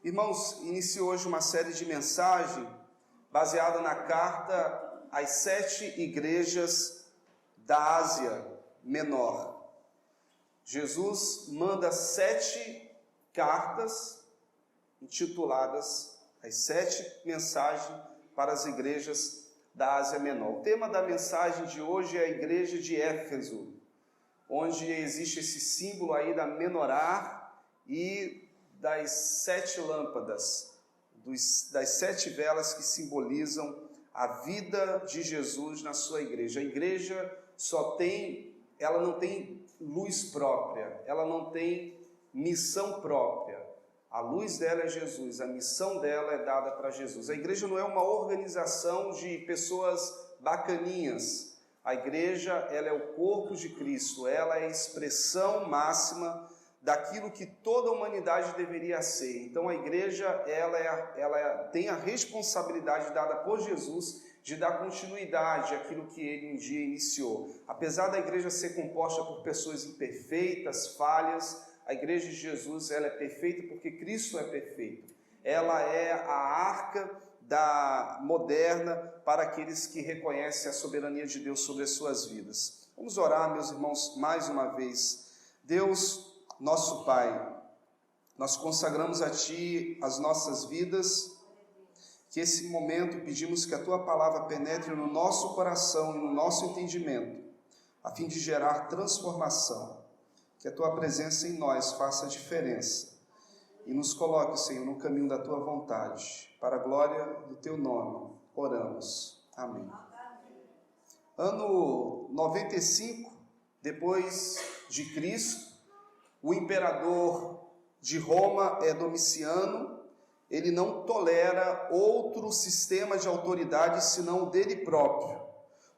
Irmãos, inicio hoje uma série de mensagens baseada na carta às 7 igrejas da Ásia Menor. Jesus manda 7 cartas intituladas as 7 mensagens para as igrejas da Ásia Menor. O tema da mensagem de hoje é a igreja de Éfeso, onde existe esse símbolo aí da menorá e das 7 lâmpadas, das 7 velas que simbolizam a vida de Jesus na sua igreja. A igreja ela não tem luz própria, ela não tem missão própria. A luz dela é Jesus, a missão dela é dada para Jesus. A igreja não é uma organização de pessoas bacaninhas. A igreja, ela é o corpo de Cristo, ela é a expressão máxima daquilo que toda a humanidade deveria ser. Então a igreja ela tem a responsabilidade dada por Jesus de dar continuidade àquilo que ele um dia iniciou. Apesar da igreja ser composta por pessoas imperfeitas, falhas, a igreja de Jesus ela é perfeita porque Cristo é perfeito. Ela é a arca moderna para aqueles que reconhecem a soberania de Deus sobre as suas vidas. Vamos orar, meus irmãos, mais uma vez. Deus, nosso Pai, nós consagramos a Ti as nossas vidas, que esse momento pedimos que a Tua palavra penetre no nosso coração e no nosso entendimento, a fim de gerar transformação, que a Tua presença em nós faça a diferença e nos coloque, Senhor, no caminho da Tua vontade, para a glória do Teu nome, oramos. Amém. Ano 95, depois de Cristo, o imperador de Roma é Domiciano. Ele não tolera outro sistema de autoridade senão o dele próprio.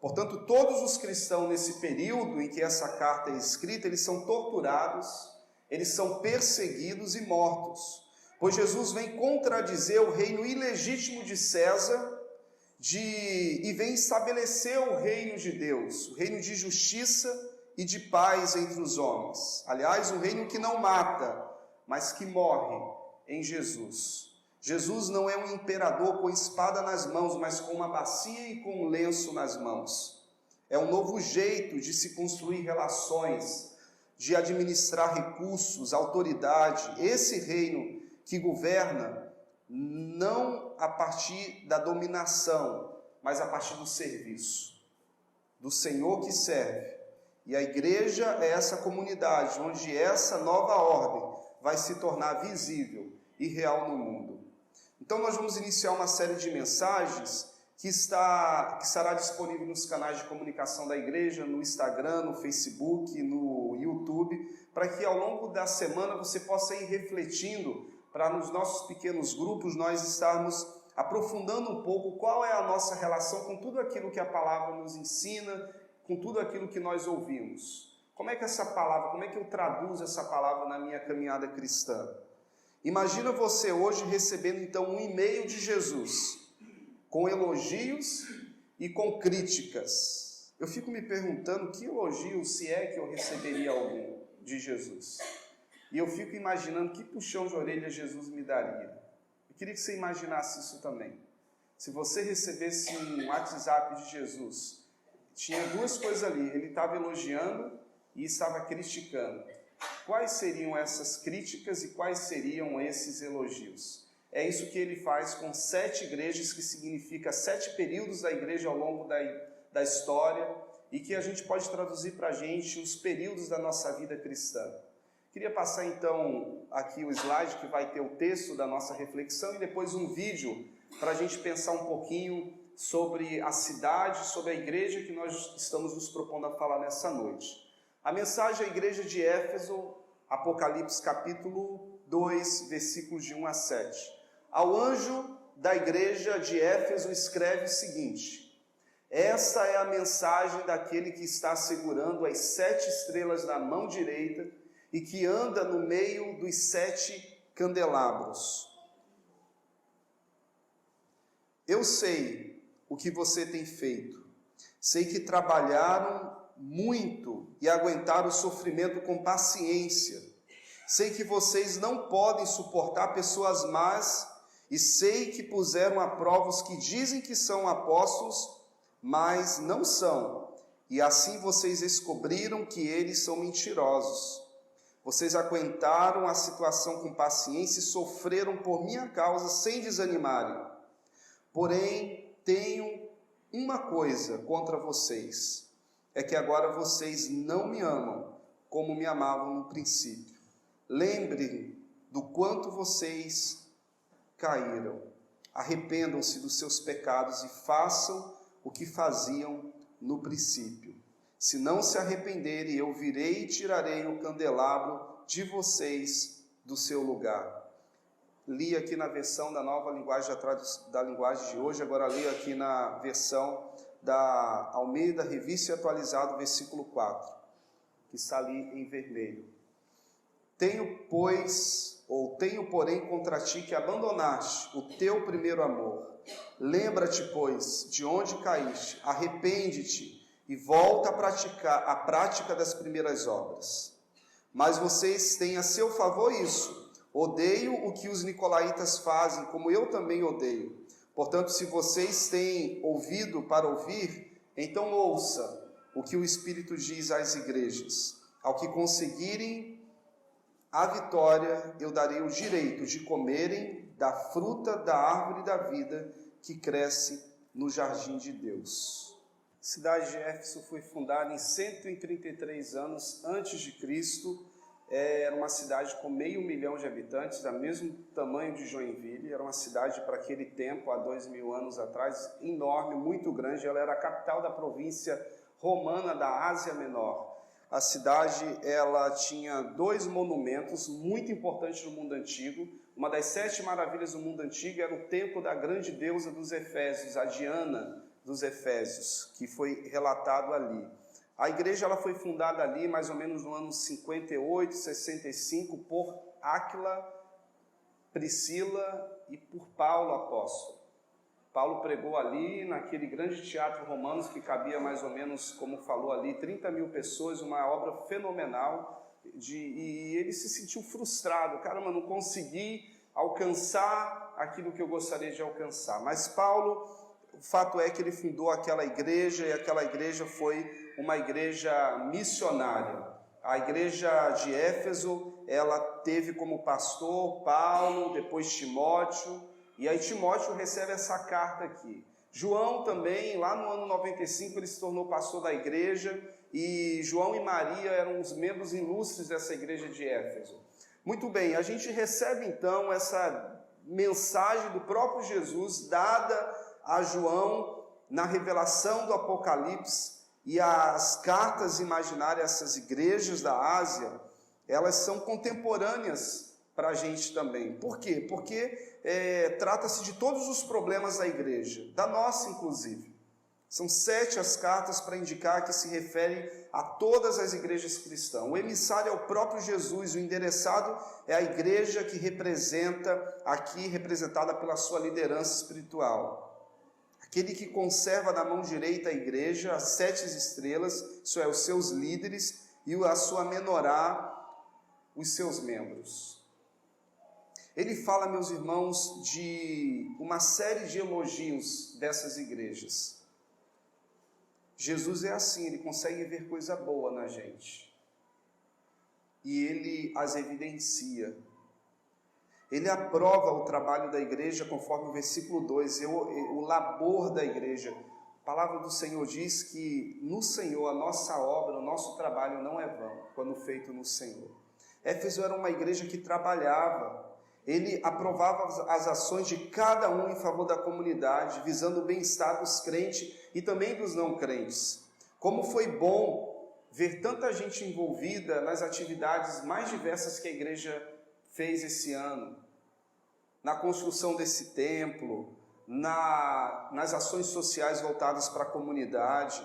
Portanto, todos os cristãos nesse período em que essa carta é escrita, eles são torturados, eles são perseguidos e mortos. Pois Jesus vem contradizer o reino ilegítimo de César e vem estabelecer o reino de Deus, o reino de justiça e de paz entre os homens. Aliás, um reino que não mata, mas que morre em Jesus. Jesus não é um imperador com espada nas mãos, mas com uma bacia e com um lenço nas mãos. É um novo jeito de se construir relações, de administrar recursos, autoridade. Esse reino que governa não a partir da dominação, mas a partir do serviço, do Senhor que serve. E a igreja é essa comunidade onde essa nova ordem vai se tornar visível e real no mundo. Então nós vamos iniciar uma série de mensagens que estará disponível nos canais de comunicação da igreja, no Instagram, no Facebook, no YouTube, para que ao longo da semana você possa ir refletindo, para nos nossos pequenos grupos nós estarmos aprofundando um pouco qual é a nossa relação com tudo aquilo que a palavra nos ensina, com tudo aquilo que nós ouvimos. Como é que eu traduzo essa palavra na minha caminhada cristã? Imagina você hoje recebendo então um e-mail de Jesus, com elogios e com críticas. Eu fico me perguntando que elogio, se é que eu receberia algum de Jesus. E eu fico imaginando que puxão de orelha Jesus me daria. Eu queria que você imaginasse isso também. Se você recebesse um WhatsApp de Jesus, tinha 2 coisas ali, ele estava elogiando e estava criticando. Quais seriam essas críticas e quais seriam esses elogios? É isso que ele faz com 7 igrejas, que significa 7 períodos da igreja ao longo da história, e que a gente pode traduzir para a gente os períodos da nossa vida cristã. Queria passar então aqui o slide que vai ter o texto da nossa reflexão e depois um vídeo para a gente pensar um pouquinho sobre a cidade, sobre a igreja que nós estamos nos propondo a falar nessa noite. A mensagem à igreja de Éfeso, Apocalipse capítulo 2, versículos de 1 a 7. Ao anjo da igreja de Éfeso escreve o seguinte: esta é a mensagem daquele que está segurando as 7 estrelas na mão direita e que anda no meio dos 7 candelabros. Eu sei o que você tem feito. Sei que trabalharam muito e aguentaram o sofrimento com paciência. Sei que vocês não podem suportar pessoas más e sei que puseram à prova os que dizem que são apóstolos, mas não são. E assim vocês descobriram que eles são mentirosos. Vocês aguentaram a situação com paciência e sofreram por minha causa sem desanimarem. Porém, tenho uma coisa contra vocês, é que agora vocês não me amam como me amavam no princípio. Lembrem do quanto vocês caíram. Arrependam-se dos seus pecados e façam o que faziam no princípio. Se não se arrependerem, eu virei e tirarei o candelabro de vocês do seu lugar. Li aqui na versão da nova linguagem, da linguagem de hoje, agora li aqui na versão da Almeida, Revista e Atualizado, versículo 4, que está ali em vermelho. Tenho, porém, contra ti que abandonaste o teu primeiro amor. Lembra-te, pois, de onde caíste, arrepende-te e volta a praticar a prática das primeiras obras. Mas vocês têm a seu favor isso. Odeio o que os nicolaítas fazem, como eu também odeio. Portanto, se vocês têm ouvido para ouvir, então ouça o que o Espírito diz às igrejas. Ao que conseguirem a vitória, eu darei o direito de comerem da fruta da árvore da vida que cresce no jardim de Deus. A cidade de Éfeso foi fundada em 133 anos antes de Cristo. Era uma cidade com 500 mil de habitantes, do mesmo tamanho de Joinville. Era uma cidade, para aquele tempo, há 2000 anos atrás, enorme, muito grande. Ela era a capital da província romana da Ásia Menor. A cidade, ela tinha 2 monumentos muito importantes no mundo antigo. Uma das 7 maravilhas do mundo antigo era o templo da grande deusa dos Efésios, a Diana dos Efésios, que foi relatado ali. A igreja, ela foi fundada ali mais ou menos no ano 58, 65 por Áquila, Priscila e por Paulo apóstolo. Paulo pregou ali naquele grande teatro romano que cabia mais ou menos, como falou ali, 30 mil pessoas, uma obra fenomenal, e ele se sentiu frustrado. Caramba, não consegui alcançar aquilo que eu gostaria de alcançar. Mas Paulo, o fato é que ele fundou aquela igreja, e aquela igreja foi uma igreja missionária. A igreja de Éfeso, ela teve como pastor Paulo, depois Timóteo, e aí Timóteo recebe essa carta aqui. João também, lá no ano 95, ele se tornou pastor da igreja, e João e Maria eram os membros ilustres dessa igreja de Éfeso. Muito bem, a gente recebe então essa mensagem do próprio Jesus, dada a João na revelação do Apocalipse, e as cartas imaginárias dessas igrejas da Ásia, elas são contemporâneas para a gente também. Por quê? Porque trata-se de todos os problemas da igreja, da nossa inclusive. São 7 as cartas para indicar que se referem a todas as igrejas cristãs. O emissário é o próprio Jesus, o endereçado é a igreja que representa, aqui representada pela sua liderança espiritual. Aquele que conserva na mão direita a igreja, as 7 estrelas, isso é, os seus líderes, e a sua menorá, os seus membros. Ele fala, meus irmãos, de uma série de elogios dessas igrejas. Jesus é assim, ele consegue ver coisa boa na gente. E ele as evidencia. Ele aprova o trabalho da igreja, conforme o versículo 2, o labor da igreja. A palavra do Senhor diz que no Senhor a nossa obra, o nosso trabalho não é vão, quando feito no Senhor. Éfeso era uma igreja que trabalhava. Ele aprovava as ações de cada um em favor da comunidade, visando o bem-estar dos crentes e também dos não crentes. Como foi bom ver tanta gente envolvida nas atividades mais diversas que a igreja fez esse ano, na construção desse templo, nas ações sociais voltadas para a comunidade.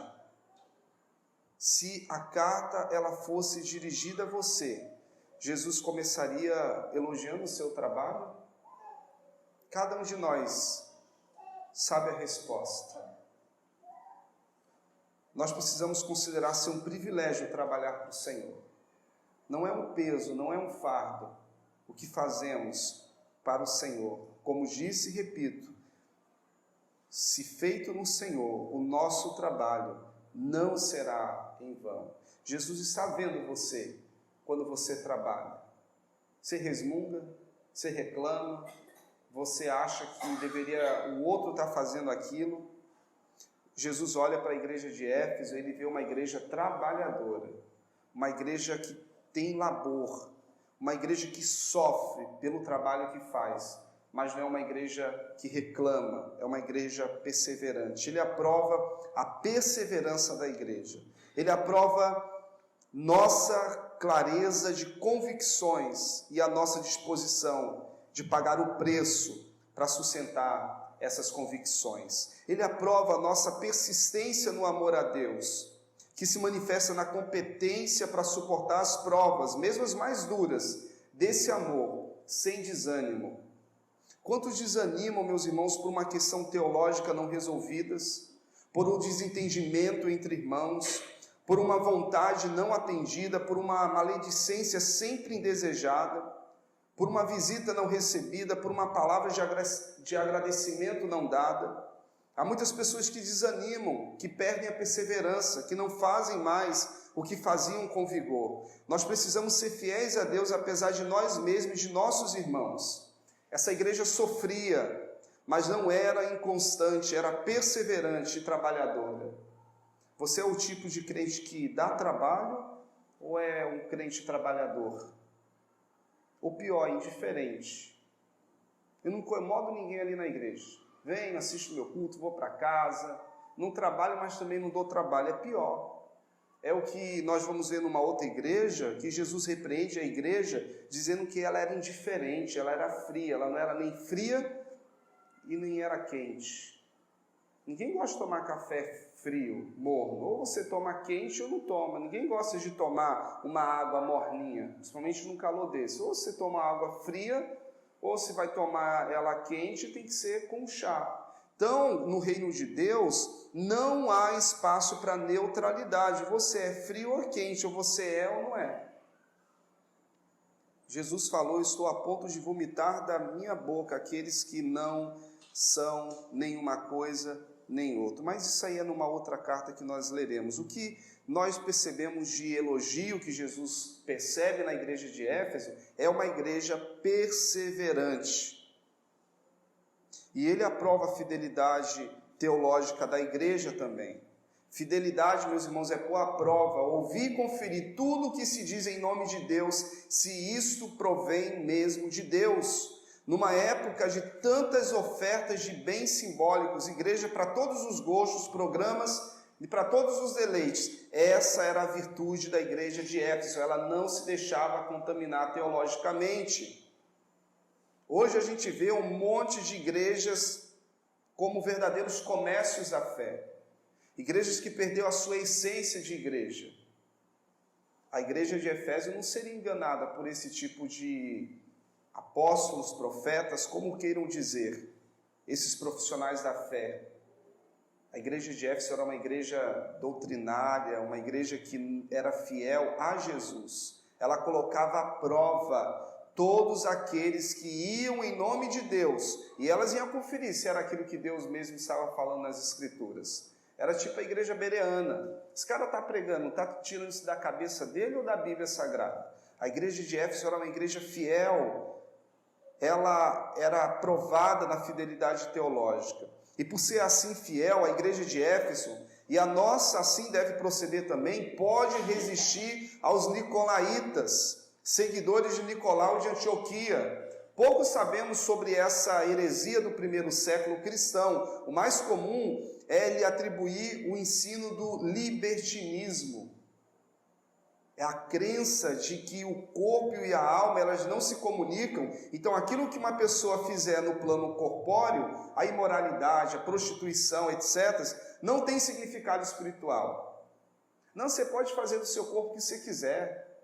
Se a carta ela fosse dirigida a você, Jesus começaria elogiando o seu trabalho? Cada um de nós sabe a resposta. Nós precisamos considerar ser um privilégio trabalhar para o Senhor. não é um peso, não é um fardo o que fazemos para o Senhor. Como disse e repito, se feito no Senhor, o nosso trabalho não será em vão. Jesus está vendo você quando você trabalha. Você resmunga, você reclama, você acha que o outro está fazendo aquilo. Jesus olha para a igreja de Éfeso, ele vê uma igreja trabalhadora, uma igreja que tem labor, uma igreja que sofre pelo trabalho que faz, mas não é uma igreja que reclama, é uma igreja perseverante. Ele aprova a perseverança da igreja, ele aprova nossa clareza de convicções e a nossa disposição de pagar o preço para sustentar essas convicções. Ele aprova a nossa persistência no amor a Deus, que se manifesta na competência para suportar as provas, mesmo as mais duras, desse amor, sem desânimo. Quantos desanimam, meus irmãos, por uma questão teológica não resolvidas, por um desentendimento entre irmãos, por uma vontade não atendida, por uma maledicência sempre indesejada, por uma visita não recebida, por uma palavra de agradecimento não dada. Há muitas pessoas que desanimam, que perdem a perseverança, que não fazem mais o que faziam com vigor. Nós precisamos ser fiéis a Deus, apesar de nós mesmos e de nossos irmãos. Essa igreja sofria, mas não era inconstante, era perseverante e trabalhadora. Você é o tipo de crente que dá trabalho ou é um crente trabalhador? Ou pior, indiferente? Eu não incomodo ninguém ali na igreja. Venho, assisto meu culto, vou para casa, não trabalho, mas também não dou trabalho. É pior. É o que nós vamos ver numa outra igreja, que Jesus repreende a igreja, dizendo que ela era indiferente, ela era fria, ela não era nem fria e nem era quente. Ninguém gosta de tomar café frio, morno. Ou você toma quente ou não toma. Ninguém gosta de tomar uma água morninha, principalmente num calor desse. Ou você toma água fria, ou se vai tomar ela quente, tem que ser com chá. Então, no reino de Deus, não há espaço para neutralidade. Você é frio ou quente, ou você é ou não é. Jesus falou: estou a ponto de vomitar da minha boca aqueles que não são nenhuma coisa nem outra. Mas isso aí é numa outra carta que nós leremos. O que nós percebemos de elogio que Jesus percebe na igreja de Éfeso é uma igreja perseverante. E ele aprova a fidelidade teológica da igreja também. Fidelidade, meus irmãos, é pôr à prova, ouvir e conferir tudo o que se diz em nome de Deus, se isto provém mesmo de Deus. Numa época de tantas ofertas de bens simbólicos, igreja para todos os gostos, programas e para todos os deleites, essa era a virtude da igreja de Éfeso, ela não se deixava contaminar teologicamente. Hoje a gente vê um monte de igrejas como verdadeiros comércios da fé, igrejas que perdeu a sua essência de igreja. A igreja de Éfeso não seria enganada por esse tipo de apóstolos, profetas, como queiram dizer, esses profissionais da fé. A igreja de Éfeso era uma igreja doutrinária, uma igreja que era fiel a Jesus. Ela colocava à prova todos aqueles que iam em nome de Deus, e elas iam conferir se era aquilo que Deus mesmo estava falando nas Escrituras. Era tipo a igreja bereana. Esse cara está pregando, está tirando isso da cabeça dele ou da Bíblia Sagrada? A igreja de Éfeso era uma igreja fiel, ela era aprovada na fidelidade teológica. E por ser assim fiel, a igreja de Éfeso, e a nossa assim deve proceder também, pode resistir aos nicolaítas, seguidores de Nicolau de Antioquia. Pouco sabemos sobre essa heresia do primeiro século cristão. O mais comum é lhe atribuir o ensino do libertinismo. É a crença de que o corpo e a alma, elas não se comunicam. Então, aquilo que uma pessoa fizer no plano corpóreo, a imoralidade, a prostituição, etc., não tem significado espiritual. Não, você pode fazer do seu corpo o que você quiser.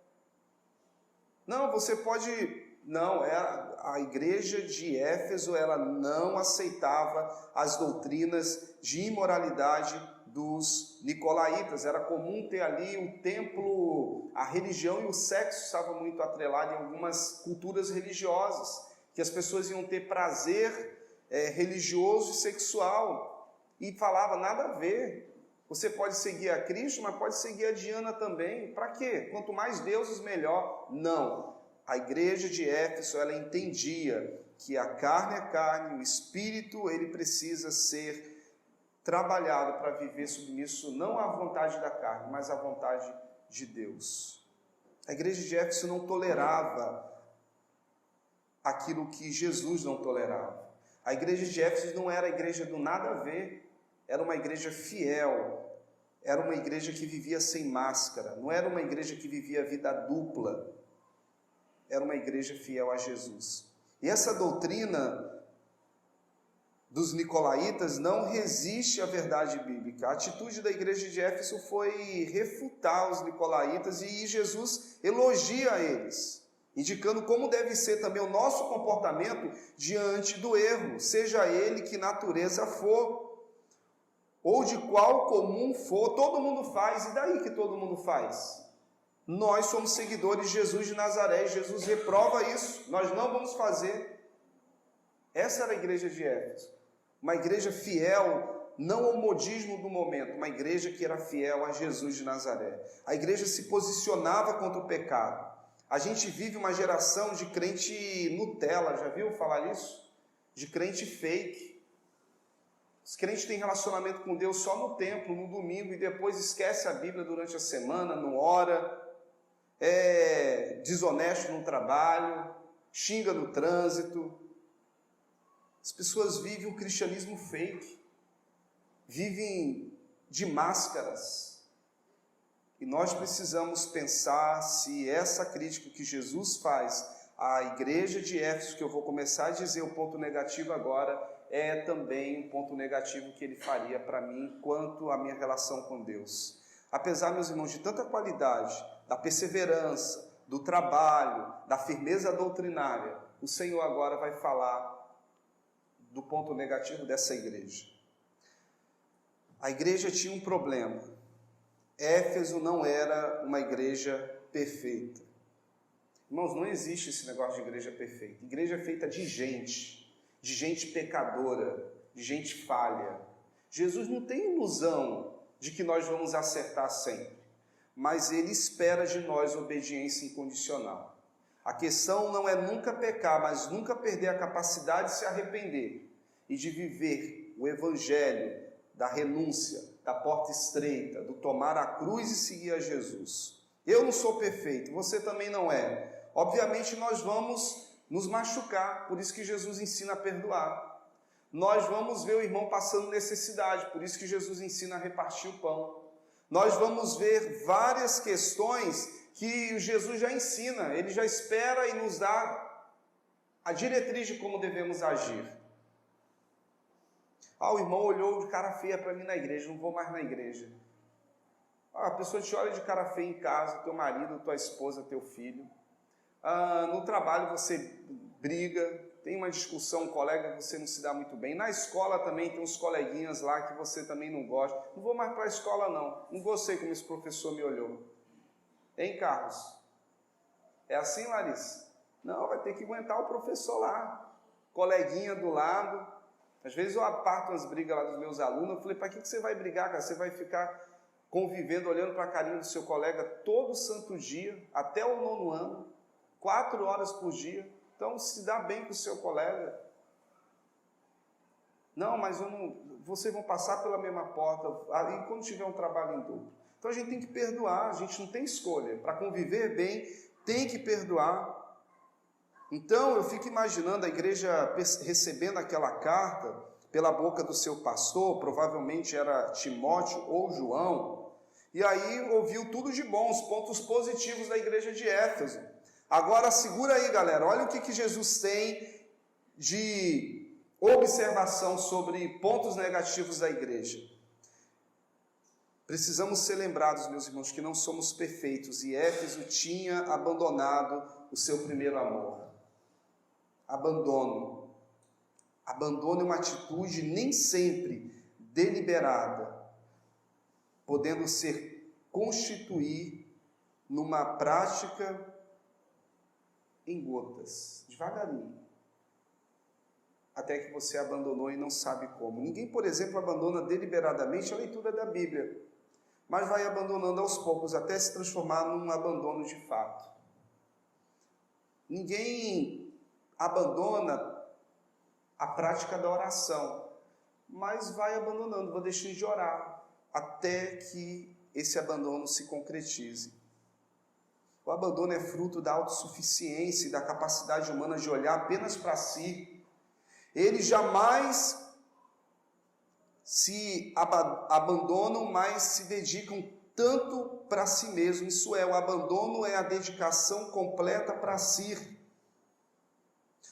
Não, você pode... Não, a igreja de Éfeso, ela não aceitava as doutrinas de imoralidade dos nicolaítas. Era comum ter ali o templo, a religião e o sexo estavam muito atrelados em algumas culturas religiosas, que as pessoas iam ter prazer religioso e sexual, e falava, nada a ver, você pode seguir a Cristo, mas pode seguir a Diana também, para quê? Quanto mais deuses, melhor. Não, a igreja de Éfeso, ela entendia que a carne é carne, o espírito, ele precisa ser trabalhado para viver submisso não à vontade da carne, mas à vontade de Deus. A igreja de Éfeso não tolerava aquilo que Jesus não tolerava. A igreja de Éfeso não era a igreja do nada a ver, era uma igreja fiel, era uma igreja que vivia sem máscara, não era uma igreja que vivia vida dupla, era uma igreja fiel a Jesus. E essa doutrina dos nicolaítas não resiste à verdade bíblica. A atitude da igreja de Éfeso foi refutar os nicolaítas e Jesus elogia eles, indicando como deve ser também o nosso comportamento diante do erro, seja ele que natureza for, ou de qual comum for. Todo mundo faz, e daí que todo mundo faz? Nós somos seguidores de Jesus de Nazaré, Jesus reprova isso, nós não vamos fazer. Essa era a igreja de Éfeso, uma igreja fiel, não ao modismo do momento, uma igreja que era fiel a Jesus de Nazaré. A igreja se posicionava contra o pecado. A gente vive uma geração de crente Nutella, já viu falar isso? De crente fake. Os crentes têm relacionamento com Deus só no templo, no domingo, e depois esquece a Bíblia durante a semana, não ora, é desonesto no trabalho, xinga no trânsito. As pessoas vivem um cristianismo fake, vivem de máscaras. E nós precisamos pensar se essa crítica que Jesus faz à igreja de Éfeso, que eu vou começar a dizer o ponto negativo agora, é também um ponto negativo que ele faria para mim quanto à minha relação com Deus. Apesar, meus irmãos, de tanta qualidade, da perseverança, do trabalho, da firmeza doutrinária, o Senhor agora vai falar do ponto negativo dessa igreja. A igreja tinha um problema. Éfeso não era uma igreja perfeita. Irmãos, não existe esse negócio de igreja perfeita. Igreja é feita de gente pecadora, de gente falha. Jesus não tem ilusão de que nós vamos acertar sempre, mas ele espera de nós obediência incondicional. A questão não é nunca pecar, mas nunca perder a capacidade de se arrepender e de viver o evangelho da renúncia, da porta estreita, do tomar a cruz e seguir a Jesus. Eu não sou perfeito, você também não é. Obviamente nós vamos nos machucar, por isso que Jesus ensina a perdoar. Nós vamos ver o irmão passando necessidade, por isso que Jesus ensina a repartir o pão. Nós vamos ver várias questões que Jesus já ensina, ele já espera e nos dá a diretriz de como devemos agir. O irmão olhou de cara feia para mim na igreja, não vou mais na igreja. A pessoa te olha de cara feia em casa, teu marido, tua esposa, teu filho. No trabalho você briga, tem uma discussão, um colega que você não se dá muito bem. Na escola também tem uns coleguinhas lá que você também não gosta. Não vou mais para a escola não gostei como esse professor me olhou. Hein, Carlos? É assim, Larissa? Não, vai ter que aguentar o professor lá. Coleguinha do lado. Às vezes eu aparto as brigas lá dos meus alunos. Eu falei, para que você vai brigar, cara? Você vai ficar convivendo, olhando para a carinha do seu colega todo santo dia, até o 9º ano, 4 horas por dia. Então, se dá bem com o seu colega. Não, mas vocês vão passar pela mesma porta, e quando tiver um trabalho em duplo. Então, a gente tem que perdoar, a gente não tem escolha. Para conviver bem, tem que perdoar. Então, eu fico imaginando a igreja recebendo aquela carta pela boca do seu pastor, provavelmente era Timóteo ou João, e aí ouviu tudo de bom, os pontos positivos da igreja de Éfeso. Agora, segura aí, galera, olha o que Jesus tem de observação sobre pontos negativos da igreja. Precisamos ser lembrados, meus irmãos, que não somos perfeitos, e Éfeso tinha abandonado o seu primeiro amor. Abandono. Abandono é uma atitude nem sempre deliberada, podendo se constituir numa prática em gotas, devagarinho, até que você abandonou e não sabe como. Ninguém, por exemplo, abandona deliberadamente a leitura da Bíblia, mas vai abandonando aos poucos, até se transformar num abandono de fato. Ninguém abandona a prática da oração, mas vai abandonando, vai deixando de orar, até que esse abandono se concretize. O abandono é fruto da autossuficiência e da capacidade humana de olhar apenas para si. Eles jamais se abandonam, mas se dedicam tanto para si mesmo. Isso é, o abandono é a dedicação completa para si.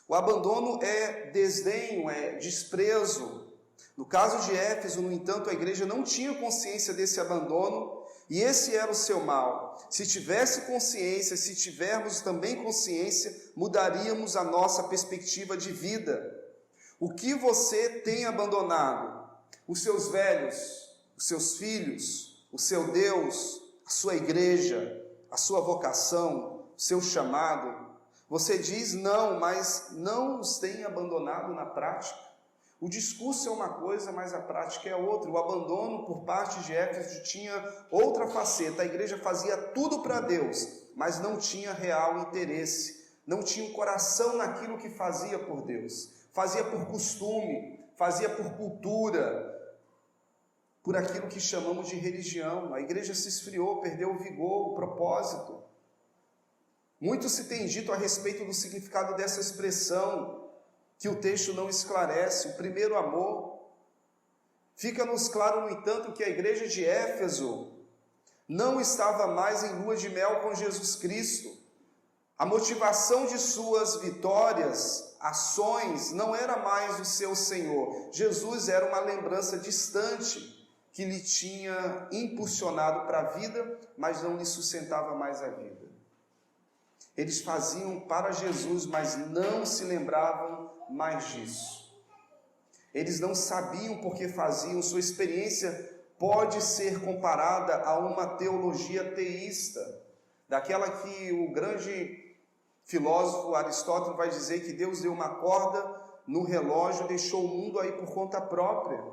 O abandono é desdenho, é desprezo. No caso de Éfeso, no entanto, a igreja não tinha consciência desse abandono, e esse era o seu mal. Se tivesse consciência, se tivermos também consciência, mudaríamos a nossa perspectiva de vida. O que você tem abandonado? Os seus velhos, os seus filhos, o seu Deus, a sua igreja, a sua vocação, o seu chamado. Você diz não, mas não os tem abandonado na prática. O discurso é uma coisa, mas a prática é outra. O abandono por parte de Éfeso tinha outra faceta. A igreja fazia tudo para Deus, mas não tinha real interesse. Não tinha um coração naquilo que fazia por Deus. Fazia por costume, fazia por cultura, por aquilo que chamamos de religião. A igreja se esfriou, perdeu o vigor, o propósito. Muito se tem dito a respeito do significado dessa expressão, que o texto não esclarece, o primeiro amor. Fica-nos claro, no entanto, que a igreja de Éfeso não estava mais em lua de mel com Jesus Cristo. A motivação de suas vitórias, ações, não era mais o seu Senhor. Jesus era uma lembrança distante que lhe tinha impulsionado para a vida, mas não lhe sustentava mais a vida. Eles faziam para Jesus, mas não se lembravam mais disso. Eles não sabiam por que faziam. Sua experiência pode ser comparada a uma teologia teísta, daquela que o grande filósofo Aristóteles vai dizer que Deus deu uma corda no relógio e deixou o mundo aí por conta própria,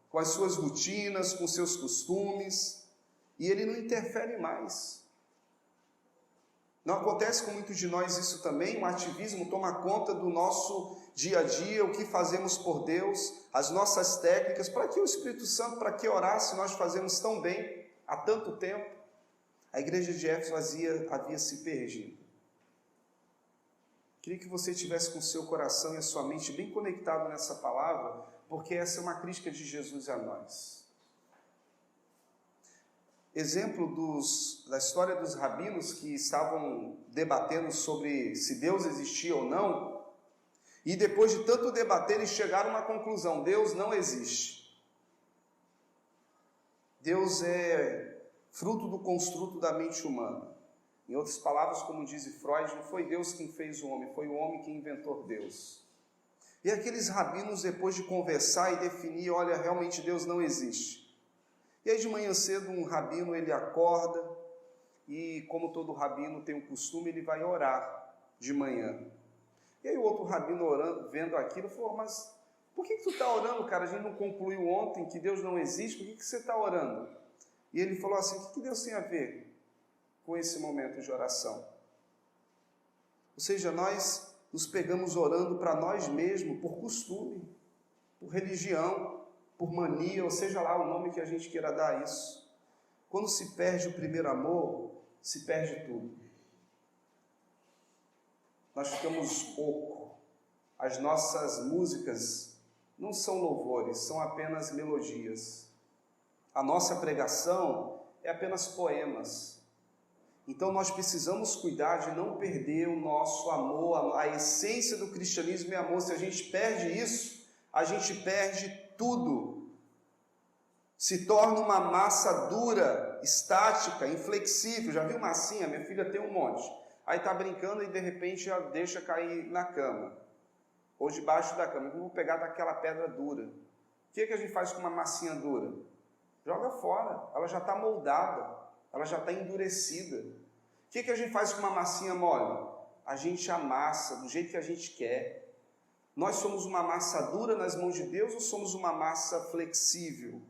com as suas rotinas, com seus costumes, e ele não interfere mais. Não acontece com muitos de nós isso também? O ativismo toma conta do nosso dia a dia, o que fazemos por Deus, as nossas técnicas. Para que o Espírito Santo, para que orar se nós fazemos tão bem há tanto tempo? A igreja de Éfeso havia se perdido. Queria que você tivesse com o seu coração e a sua mente bem conectado nessa palavra, porque essa é uma crítica de Jesus a nós. Exemplo da história dos rabinos que estavam debatendo sobre se Deus existia ou não, e depois de tanto debater, eles chegaram a uma conclusão: Deus não existe. Deus é fruto do construto da mente humana. Em outras palavras, como diz Freud, não foi Deus quem fez o homem, foi o homem quem inventou Deus. E aqueles rabinos, depois de conversar e definir, olha, realmente Deus não existe. E aí de manhã cedo um rabino, ele acorda e, como todo rabino tem um costume, ele vai orar de manhã. E aí o outro rabino orando, vendo aquilo, falou: mas por que tu está orando, cara? A gente não concluiu ontem que Deus não existe, por que você está orando? E ele falou assim: o que Deus tem a ver com esse momento de oração? Ou seja, nós nos pegamos orando para nós mesmos por costume, por religião, por mania, ou seja lá o nome que a gente queira dar a isso. Quando se perde o primeiro amor, se perde tudo. Nós ficamos oco. As nossas músicas não são louvores, são apenas melodias. A nossa pregação é apenas poemas. Então nós precisamos cuidar de não perder o nosso amor, a essência do cristianismo é amor. Se a gente perde isso, a gente perde tudo. Se torna uma massa dura, estática, inflexível. Já viu massinha? Minha filha tem um monte. Aí está brincando e de repente já deixa cair na cama. Ou debaixo da cama. Eu vou pegar daquela pedra dura. O que a gente faz com uma massinha dura? Joga fora, ela já está moldada, ela já está endurecida. O que a gente faz com uma massinha mole? A gente amassa do jeito que a gente quer. Nós somos uma massa dura nas mãos de Deus ou somos uma massa flexível?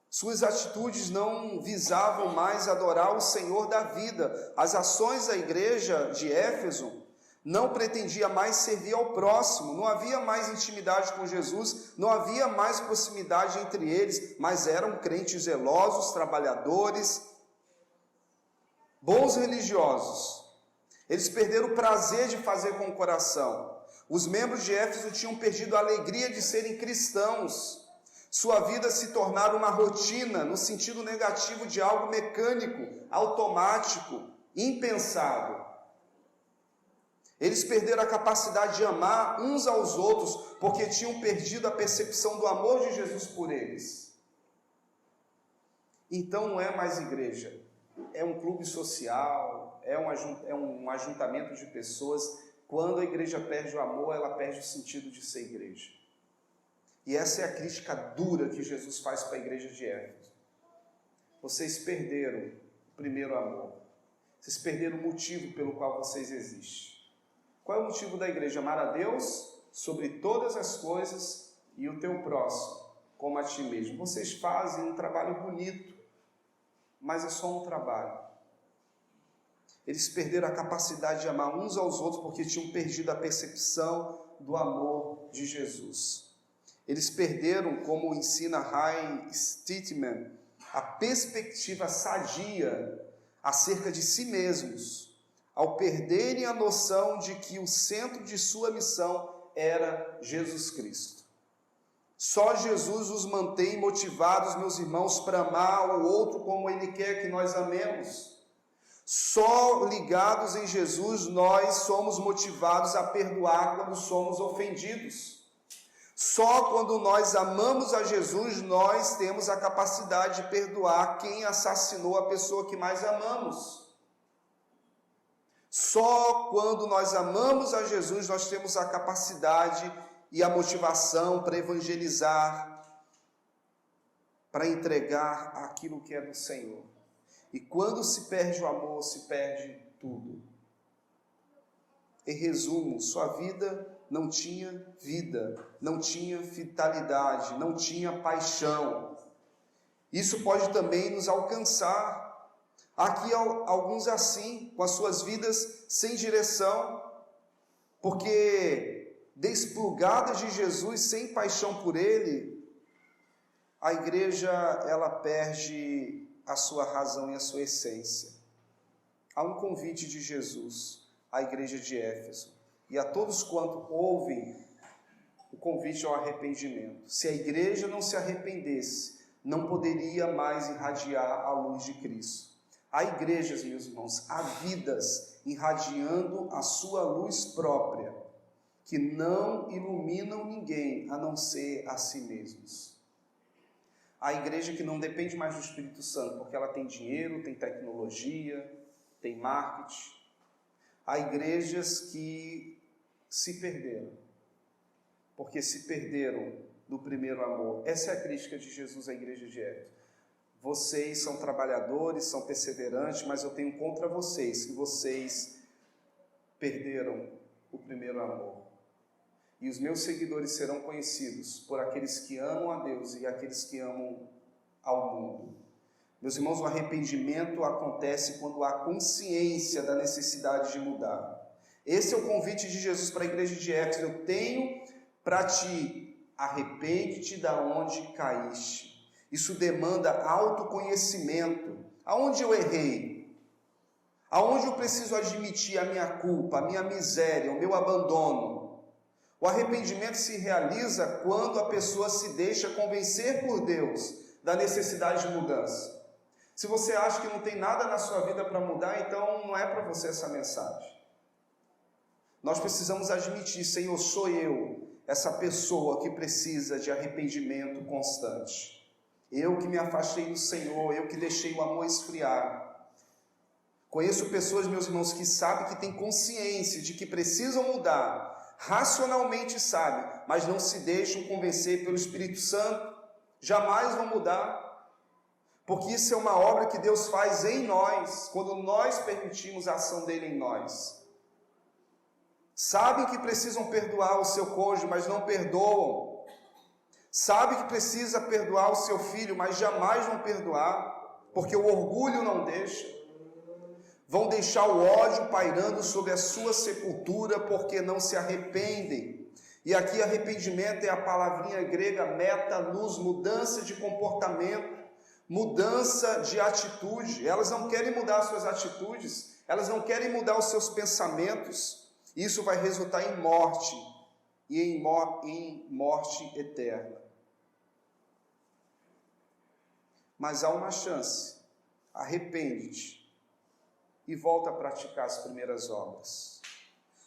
Suas atitudes não visavam mais adorar o Senhor da vida. As ações da igreja de Éfeso não pretendia mais servir ao próximo, não havia mais intimidade com Jesus, não havia mais proximidade entre eles, mas eram crentes zelosos, trabalhadores, bons religiosos. Eles perderam o prazer de fazer com o coração. Os membros de Éfeso tinham perdido a alegria de serem cristãos. Sua vida se tornara uma rotina, no sentido negativo de algo mecânico, automático, impensado. Eles perderam a capacidade de amar uns aos outros, porque tinham perdido a percepção do amor de Jesus por eles. Então não é mais igreja, é um clube social, é um ajuntamento de pessoas. Quando a igreja perde o amor, ela perde o sentido de ser igreja. E essa é a crítica dura que Jesus faz para a igreja de Éfeso. Vocês perderam o primeiro amor. Vocês perderam o motivo pelo qual vocês existem. Qual é o motivo da igreja? Amar a Deus sobre todas as coisas e o teu próximo, como a ti mesmo. Vocês fazem um trabalho bonito, mas é só um trabalho. Eles perderam a capacidade de amar uns aos outros porque tinham perdido a percepção do amor de Jesus. Eles perderam, como ensina Heinz Stittman, a perspectiva sadia acerca de si mesmos, ao perderem a noção de que o centro de sua missão era Jesus Cristo. Só Jesus os mantém motivados, meus irmãos, para amar o outro como Ele quer que nós amemos. Só ligados em Jesus nós somos motivados a perdoar quando somos ofendidos. Só quando nós amamos a Jesus, nós temos a capacidade de perdoar quem assassinou a pessoa que mais amamos. Só quando nós amamos a Jesus, nós temos a capacidade e a motivação para evangelizar, para entregar aquilo que é do Senhor. E quando se perde o amor, se perde tudo. Em resumo, sua vida não tinha vida, não tinha vitalidade, não tinha paixão. Isso pode também nos alcançar. Aqui alguns assim, com as suas vidas sem direção, porque desplugadas de Jesus, sem paixão por Ele, a igreja ela perde a sua razão e a sua essência. Há um convite de Jesus à igreja de Éfeso. E a todos quanto ouvem o convite ao arrependimento. Se a igreja não se arrependesse, não poderia mais irradiar a luz de Cristo. Há igrejas, meus irmãos, há vidas irradiando a sua luz própria, que não iluminam ninguém a não ser a si mesmos. Há igreja que não depende mais do Espírito Santo, porque ela tem dinheiro, tem tecnologia, tem marketing. Há igrejas que se perderam, porque se perderam do primeiro amor. Essa é a crítica de Jesus à igreja de Éfeso. Vocês são trabalhadores, são perseverantes, mas eu tenho contra vocês, que vocês perderam o primeiro amor. E os meus seguidores serão conhecidos por aqueles que amam a Deus e aqueles que amam ao mundo. Meus irmãos, o arrependimento acontece quando há consciência da necessidade de mudar. Esse é o convite de Jesus para a igreja de Éfeso. Eu tenho para ti, arrepende-te da onde caíste. Isso demanda autoconhecimento. Aonde eu errei? Aonde eu preciso admitir a minha culpa, a minha miséria, o meu abandono? O arrependimento se realiza quando a pessoa se deixa convencer por Deus da necessidade de mudança. Se você acha que não tem nada na sua vida para mudar, então não é para você essa mensagem. Nós precisamos admitir, Senhor, sou eu, essa pessoa que precisa de arrependimento constante. Eu que me afastei do Senhor, eu que deixei o amor esfriar. Conheço pessoas, meus irmãos, que sabem que têm consciência de que precisam mudar, racionalmente sabem, mas não se deixam convencer pelo Espírito Santo. jamais vão mudar, porque isso é uma obra que Deus faz em nós, quando nós permitimos a ação dele em nós. Sabem que precisam perdoar o seu cônjuge, mas não perdoam. Sabem que precisa perdoar o seu filho, mas jamais vão perdoar, porque o orgulho não deixa. Vão deixar o ódio pairando sobre a sua sepultura, porque não se arrependem. E aqui arrependimento é a palavrinha grega metalus, mudança de comportamento, mudança de atitude. Elas não querem mudar suas atitudes, elas não querem mudar os seus pensamentos. Isso vai resultar em morte, e em morte eterna. Mas há uma chance. Arrepende-te e volta a praticar as primeiras obras.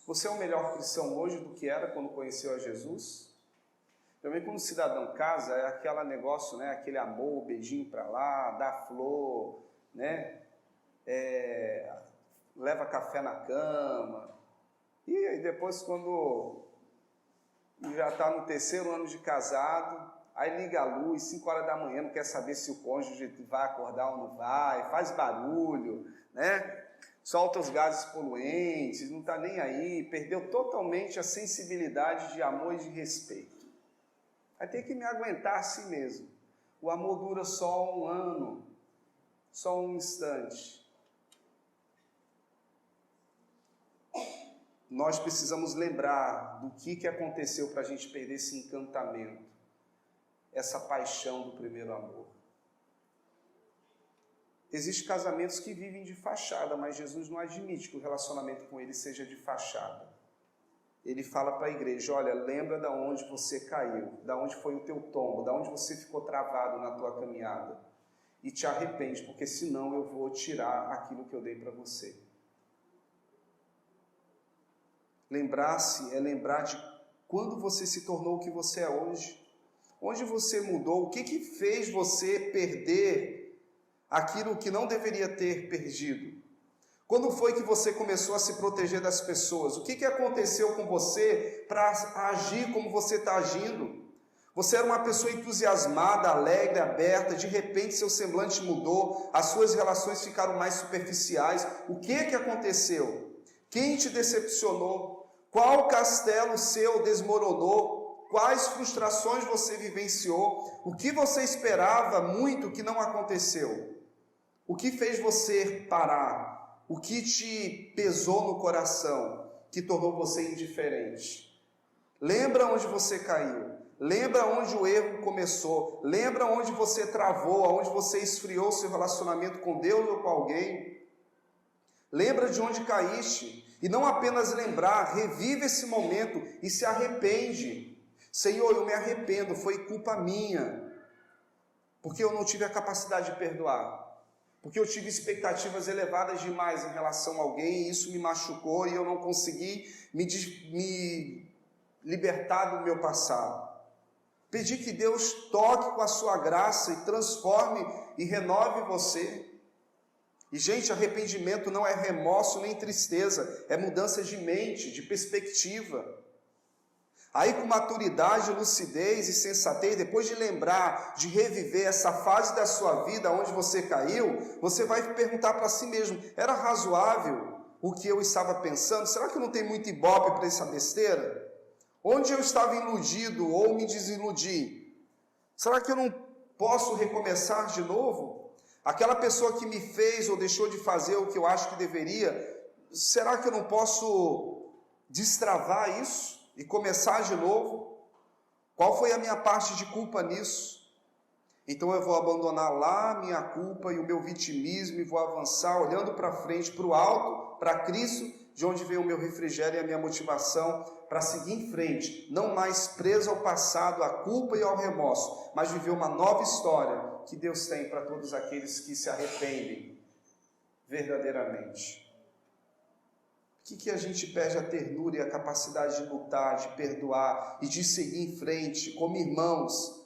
Você é um melhor cristão hoje do que era quando conheceu a Jesus? Também quando o cidadão casa, é aquele negócio, né? Aquele amor, beijinho para lá, dá flor, né? Leva café na cama. E aí depois, quando já está no 3º ano de casado, aí liga a luz, 5 horas da manhã, não quer saber se o cônjuge vai acordar ou não vai, faz barulho, né? Solta os gases poluentes, não está nem aí, perdeu totalmente a sensibilidade de amor e de respeito. Vai ter que me aguentar assim mesmo. O amor dura só 1 ano, só um instante. Nós precisamos lembrar do que aconteceu para a gente perder esse encantamento, essa paixão do primeiro amor. Existem casamentos que vivem de fachada, mas Jesus não admite que o relacionamento com ele seja de fachada. Ele fala para a igreja, olha, lembra de onde você caiu, de onde foi o teu tombo, de onde você ficou travado na tua caminhada. E te arrepende, porque senão eu vou tirar aquilo que eu dei para você. Lembrar-se é lembrar de quando você se tornou o que você é hoje. Onde você mudou, o que fez você perder aquilo que não deveria ter perdido? Quando foi que você começou a se proteger das pessoas? O que aconteceu com você para agir como você está agindo? Você era uma pessoa entusiasmada, alegre, aberta, de repente seu semblante mudou, as suas relações ficaram mais superficiais. O que aconteceu? Quem te decepcionou? Qual castelo seu desmoronou? Quais frustrações você vivenciou? O que você esperava muito que não aconteceu? O que fez você parar? O que te pesou no coração, que tornou você indiferente? Lembra onde você caiu? Lembra onde o erro começou? Lembra onde você travou, onde você esfriou seu relacionamento com Deus ou com alguém? Lembra de onde caíste? E não apenas lembrar, revive esse momento e se arrepende. Senhor, eu me arrependo, foi culpa minha, porque eu não tive a capacidade de perdoar. Porque eu tive expectativas elevadas demais em relação a alguém, e isso me machucou e eu não consegui me libertar do meu passado. Pedir que Deus toque com a sua graça e transforme e renove você. E, gente, arrependimento não é remorso nem tristeza, é mudança de mente, de perspectiva. Aí, com maturidade, lucidez e sensatez, depois de lembrar, de reviver essa fase da sua vida onde você caiu, você vai perguntar para si mesmo, era razoável o que eu estava pensando? Será que eu não tenho muito ibope para essa besteira? Onde eu estava iludido ou me desiludi? Será que eu não posso recomeçar de novo? Aquela pessoa que me fez ou deixou de fazer o que eu acho que deveria, será que eu não posso destravar isso e começar de novo? Qual foi a minha parte de culpa nisso? Então eu vou abandonar lá a minha culpa e o meu vitimismo e vou avançar olhando para frente, para o alto, para Cristo, de onde vem o meu refrigério e a minha motivação para seguir em frente, não mais preso ao passado, à culpa e ao remorso, mas viver uma nova história que Deus tem para todos aqueles que se arrependem verdadeiramente. Por que a gente perde a ternura e a capacidade de lutar, de perdoar e de seguir em frente como irmãos,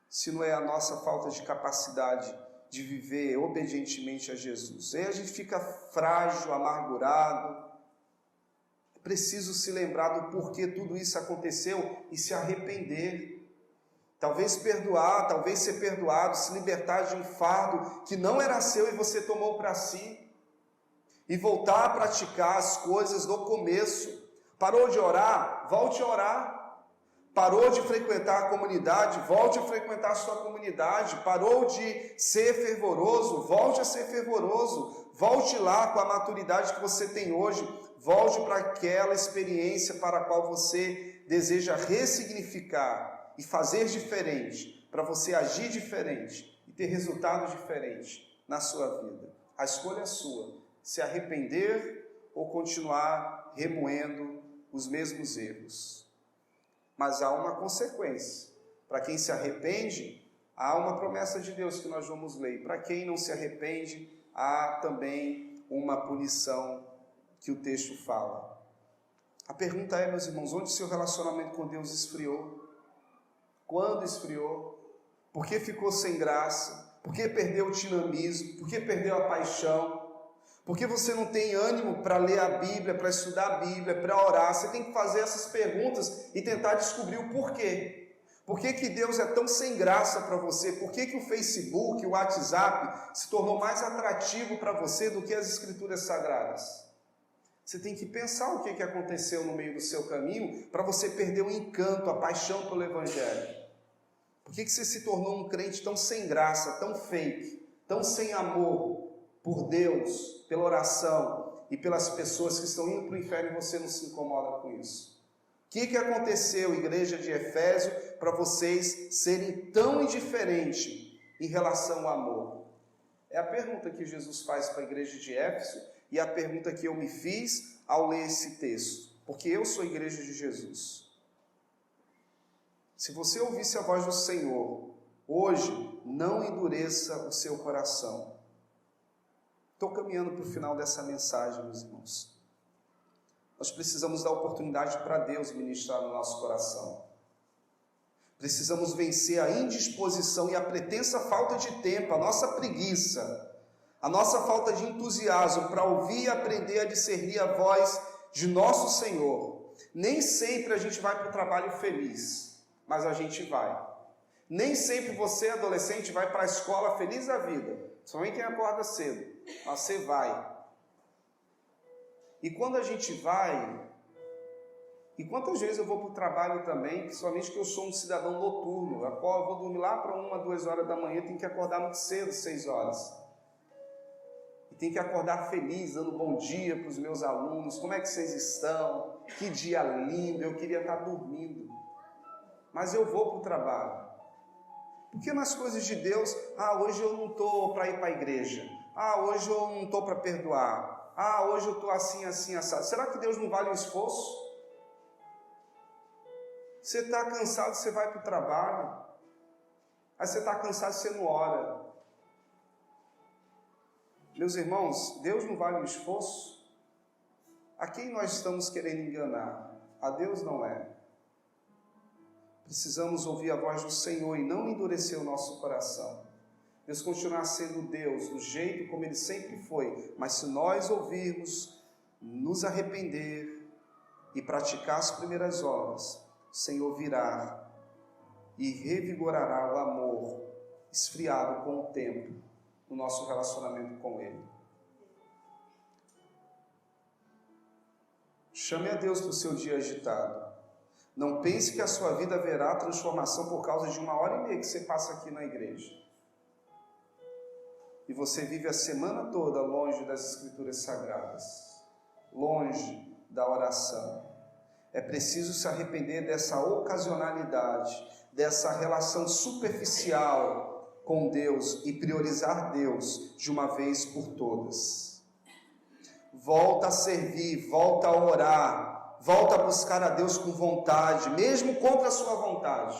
se não é a nossa falta de capacidade de viver obedientemente a Jesus? Aí a gente fica frágil, amargurado. É preciso se lembrar do porquê tudo isso aconteceu e se arrepender. Talvez perdoar, talvez ser perdoado, se libertar de um fardo que não era seu e você tomou para si. E voltar a praticar as coisas do começo. Parou de orar? Volte a orar. Parou de frequentar a comunidade? Volte a frequentar a sua comunidade. Parou de ser fervoroso? Volte a ser fervoroso. Volte lá com a maturidade que você tem hoje. Volte para aquela experiência para a qual você deseja ressignificar e fazer diferente, para você agir diferente e ter resultados diferentes na sua vida. A escolha é sua. Se arrepender ou continuar remoendo os mesmos erros. Mas há uma consequência. Para quem se arrepende, há uma promessa de Deus que nós vamos ler. Para quem não se arrepende, há também uma punição que o texto fala. A pergunta é, meus irmãos, onde seu relacionamento com Deus esfriou? Quando esfriou? Por que ficou sem graça? Por que perdeu o dinamismo? Por que perdeu a paixão? Porque você não tem ânimo para ler a Bíblia, para estudar a Bíblia, para orar. Você tem que fazer essas perguntas e tentar descobrir o porquê. Por que que Deus é tão sem graça para você? Por que que o Facebook, o WhatsApp se tornou mais atrativo para você do que as Escrituras Sagradas? Você tem que pensar o que que aconteceu no meio do seu caminho para você perder o encanto, a paixão pelo Evangelho. Por que que você se tornou um crente tão sem graça, tão fake, tão sem amor por Deus, pela oração e pelas pessoas que estão indo para o inferno e você não se incomoda com isso? O que aconteceu, igreja de Efésio, para vocês serem tão indiferentes em relação ao amor? É a pergunta que Jesus faz para a igreja de Éfeso e a pergunta que eu me fiz ao ler esse texto, porque eu sou a igreja de Jesus. Se você ouvisse a voz do Senhor, hoje, não endureça o seu coração. Estou caminhando para o final dessa mensagem, meus irmãos. Nós precisamos dar oportunidade para Deus ministrar no nosso coração. Precisamos vencer a indisposição e a pretensa falta de tempo, a nossa preguiça, a nossa falta de entusiasmo para ouvir e aprender a discernir a voz de nosso Senhor. Nem sempre a gente vai para o trabalho feliz, mas a gente vai. Nem sempre você, adolescente, vai para a escola feliz da vida. Somente quem acorda cedo, mas você vai. E quando a gente vai, e quantas vezes eu vou para o trabalho também, principalmente que eu sou um cidadão noturno, eu vou dormir lá para 1, 2 horas da manhã, tenho que acordar muito cedo, 6 horas. E tenho que acordar feliz, dando bom dia para os meus alunos, como é que vocês estão? Que dia lindo, eu queria estar dormindo. Mas eu vou para o trabalho. Porque nas coisas de Deus, hoje eu não estou para ir para a igreja. Hoje eu não estou para perdoar. Hoje eu estou assim, assim, assado. Será que Deus não vale o esforço? Você está cansado, você vai para o trabalho. Aí você está cansado, você não ora. Meus irmãos, Deus não vale o esforço? A quem nós estamos querendo enganar? A Deus não é. Precisamos ouvir a voz do Senhor e não endurecer o nosso coração. Deus continuar sendo Deus do jeito como Ele sempre foi, mas se nós ouvirmos, nos arrepender e praticar as primeiras obras, o Senhor virá e revigorará o amor esfriado com o tempo no nosso relacionamento com Ele. Chame a Deus para o seu dia agitado. Não pense que a sua vida haverá transformação por causa de 1h30 que você passa aqui na igreja. E você vive a semana toda longe das Escrituras Sagradas, longe da oração. É preciso se arrepender dessa ocasionalidade, dessa relação superficial com Deus e priorizar Deus de uma vez por todas. Volta a servir, volta a orar. Volta a buscar a Deus com vontade, mesmo contra a sua vontade.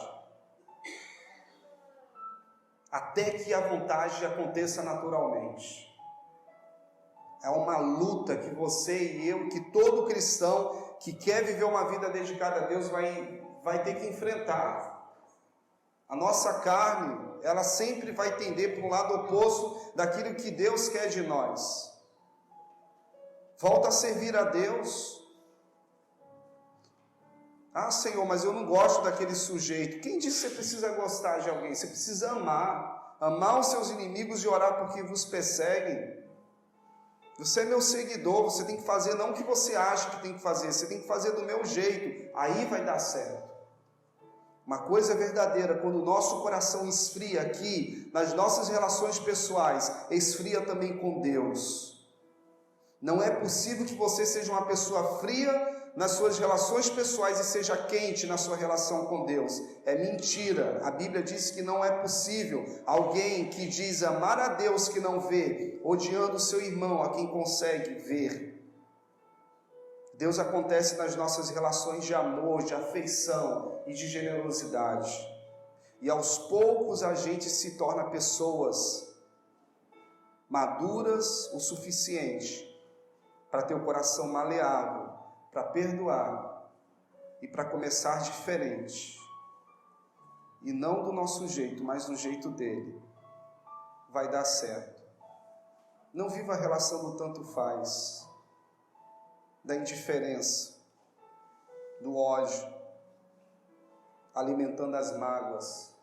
Até que a vontade aconteça naturalmente. É uma luta que você e eu, que todo cristão que quer viver uma vida dedicada a Deus vai ter que enfrentar. A nossa carne, ela sempre vai tender para o lado oposto daquilo que Deus quer de nós. Volta a servir a Deus. Ah, Senhor, mas eu não gosto daquele sujeito. Quem disse que você precisa gostar de alguém? Você precisa amar. Amar os seus inimigos e orar por quem vos perseguem. Você é meu seguidor, você tem que fazer não o que você acha que tem que fazer, você tem que fazer do meu jeito, aí vai dar certo. Uma coisa verdadeira, quando o nosso coração esfria aqui, nas nossas relações pessoais, esfria também com Deus. Não é possível que você seja uma pessoa fria nas suas relações pessoais e seja quente na sua relação com Deus. É mentira. A Bíblia diz que não é possível alguém que diz amar a Deus que não vê, odiando o seu irmão a quem consegue ver. Deus acontece nas nossas relações de amor, de afeição e de generosidade. E aos poucos a gente se torna pessoas maduras o suficiente para ter o coração maleável, para perdoar e para começar diferente. E não do nosso jeito, mas do jeito dele. Vai dar certo. Não viva a relação do tanto faz, da indiferença, do ódio, alimentando as mágoas.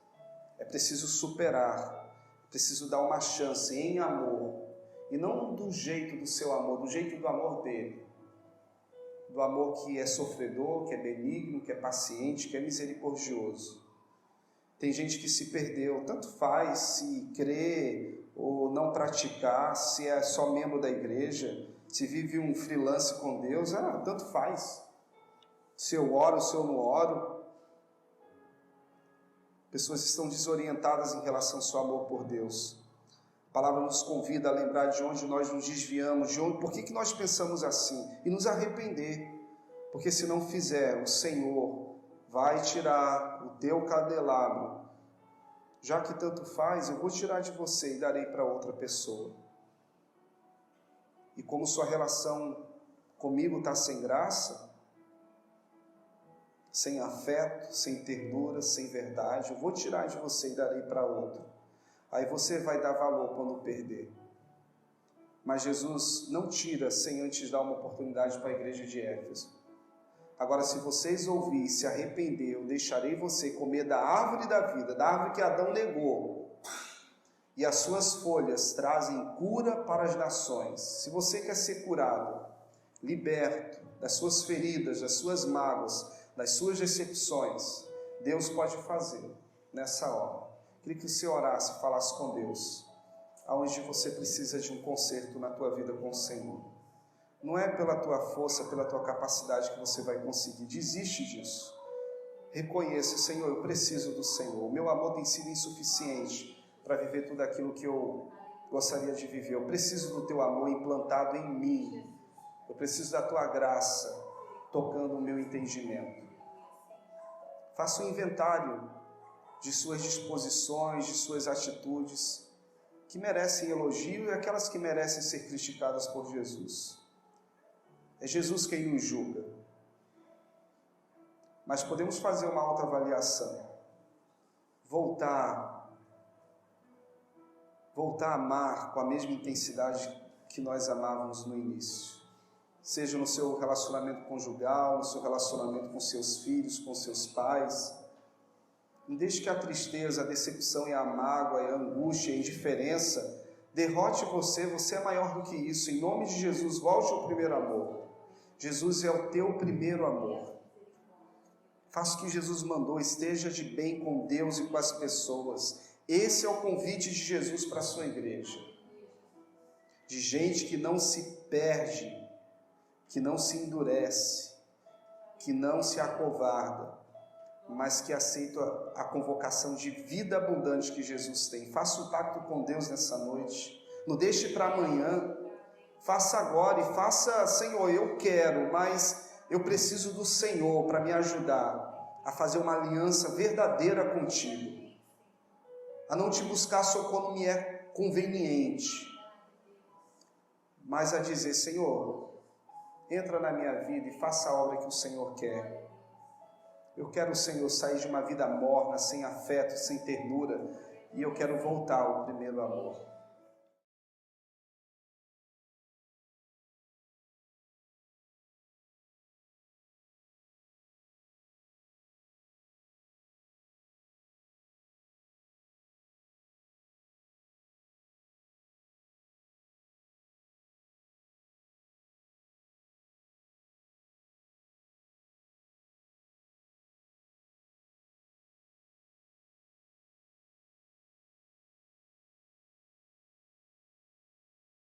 É preciso superar, é preciso dar uma chance em amor, e não do jeito do seu amor, do jeito do amor dele. Do amor que é sofredor, que é benigno, que é paciente, que é misericordioso. Tem gente que se perdeu, tanto faz se crê ou não praticar, se é só membro da igreja, se vive um freelance com Deus, tanto faz. Se eu oro, se eu não oro. Pessoas estão desorientadas em relação ao seu amor por Deus. A palavra nos convida a lembrar de onde nós nos desviamos, por que nós pensamos assim, e nos arrepender, porque se não fizer, o Senhor vai tirar o teu candelabro. Já que tanto faz, eu vou tirar de você e darei para outra pessoa. E como sua relação comigo está sem graça, sem afeto, sem ternura, sem verdade, eu vou tirar de você e darei para outro. Aí você vai dar valor quando perder. Mas Jesus não tira sem antes dar uma oportunidade para a igreja de Éfeso. Agora, se vocês ouvirem e se arrepender, eu deixarei você comer da árvore da vida, da árvore que Adão negou. E as suas folhas trazem cura para as nações. Se você quer ser curado, liberto das suas feridas, das suas mágoas, das suas decepções, Deus pode fazer nessa hora. Queria que você orasse e falasse com Deus, aonde você precisa de um conserto na tua vida com o Senhor. Não é pela tua força, pela tua capacidade que você vai conseguir. Desiste disso. Reconheça, Senhor, eu preciso do Senhor. O meu amor tem sido insuficiente para viver tudo aquilo que eu gostaria de viver. Eu preciso do teu amor implantado em mim. Eu preciso da tua graça tocando o meu entendimento. Faça um inventário de suas disposições, de suas atitudes, que merecem elogio e aquelas que merecem ser criticadas por Jesus. É Jesus quem nos julga. Mas podemos fazer uma autoavaliação. Voltar a amar com a mesma intensidade que nós amávamos no início. Seja no seu relacionamento conjugal, no seu relacionamento com seus filhos, com seus pais. Não deixe que a tristeza, a decepção e a mágoa, e a angústia e a indiferença derrote você. Você é maior do que isso. Em nome de Jesus, volte ao primeiro amor. Jesus é o teu primeiro amor. Faça o que Jesus mandou, esteja de bem com Deus e com as pessoas. Esse é o convite de Jesus para a sua igreja. De gente que não se perde, que não se endurece, que não se acovarda, mas que aceita a convocação de vida abundante que Jesus tem. Faça um pacto com Deus nessa noite. Não deixe para amanhã. Faça agora e faça, Senhor, eu quero, mas eu preciso do Senhor para me ajudar a fazer uma aliança verdadeira contigo. A não te buscar só quando me é conveniente, mas a dizer, Senhor, entra na minha vida e faça a obra que o Senhor quer. Eu quero, Senhor, sair de uma vida morna, sem afeto, sem ternura, e eu quero voltar ao primeiro amor.